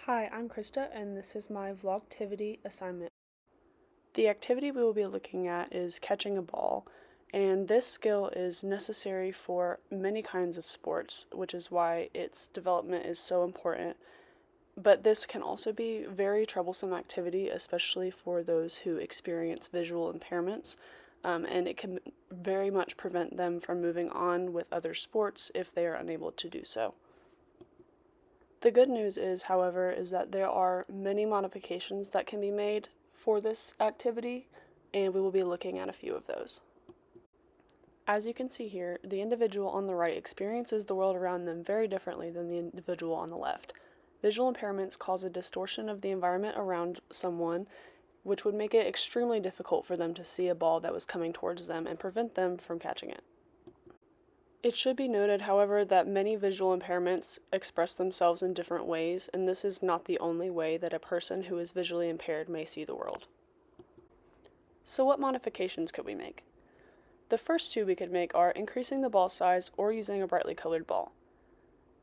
Hi, I'm Krista, and this is my Vlogtivity assignment. The activity we will be looking at is catching a ball, and this skill is necessary for many kinds of sports, which is why its development is so important. But this can also be a very troublesome activity, especially for those who experience visual impairments, and it can very much prevent them from moving on with other sports if they are unable to do so. The good news is, however, is that there are many modifications that can be made for this activity, and we will be looking at a few of those. As you can see here, the individual on the right experiences the world around them very differently than the individual on the left. Visual impairments cause a distortion of the environment around someone, which would make it extremely difficult for them to see a ball that was coming towards them and prevent them from catching it. It should be noted, however, that many visual impairments express themselves in different ways, and this is not the only way that a person who is visually impaired may see the world. So what modifications could we make? The first two we could make are increasing the ball size or using a brightly colored ball.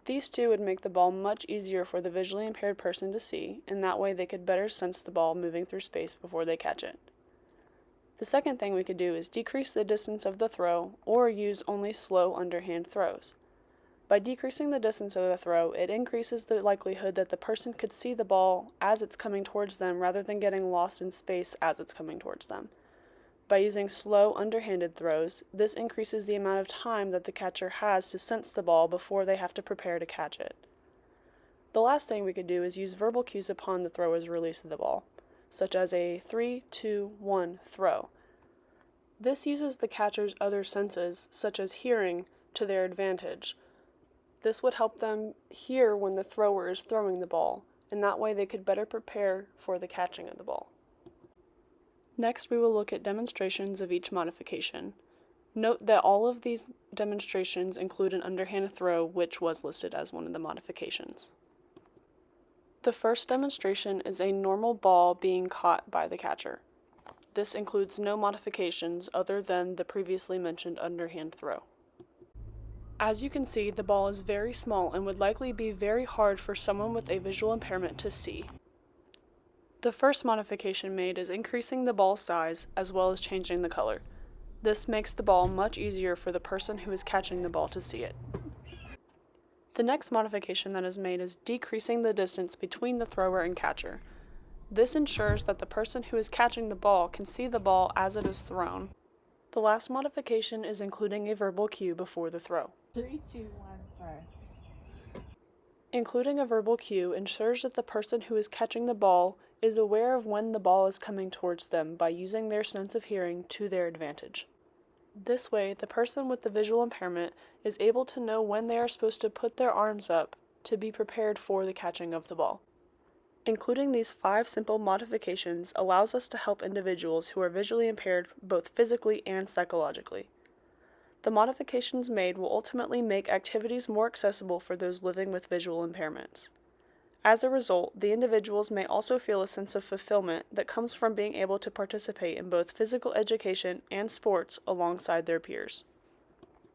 These two would make the ball much easier for the visually impaired person to see, and that way they could better sense the ball moving through space before they catch it. The second thing we could do is decrease the distance of the throw or use only slow underhand throws. By decreasing the distance of the throw, it increases the likelihood that the person could see the ball as it's coming towards them rather than getting lost in space as it's coming towards them. By using slow underhanded throws, this increases the amount of time that the catcher has to sense the ball before they have to prepare to catch it. The last thing we could do is use verbal cues upon the thrower's release of the ball, such as a 3, 2, 1 throw. This uses the catcher's other senses, such as hearing, to their advantage. This would help them hear when the thrower is throwing the ball, and that way they could better prepare for the catching of the ball. Next, we will look at demonstrations of each modification. Note that all of these demonstrations include an underhand throw, which was listed as one of the modifications. The first demonstration is a normal ball being caught by the catcher. This includes no modifications other than the previously mentioned underhand throw. As you can see, the ball is very small and would likely be very hard for someone with a visual impairment to see. The first modification made is increasing the ball size as well as changing the color. This makes the ball much easier for the person who is catching the ball to see it. The next modification that is made is decreasing the distance between the thrower and catcher. This ensures that the person who is catching the ball can see the ball as it is thrown. The last modification is including a verbal cue before the throw. 3, 2, 1, throw. Including a verbal cue ensures that the person who is catching the ball is aware of when the ball is coming towards them by using their sense of hearing to their advantage. This way, the person with the visual impairment is able to know when they are supposed to put their arms up to be prepared for the catching of the ball. Including these 5 simple modifications allows us to help individuals who are visually impaired both physically and psychologically. The modifications made will ultimately make activities more accessible for those living with visual impairments. As a result, the individuals may also feel a sense of fulfillment that comes from being able to participate in both physical education and sports alongside their peers.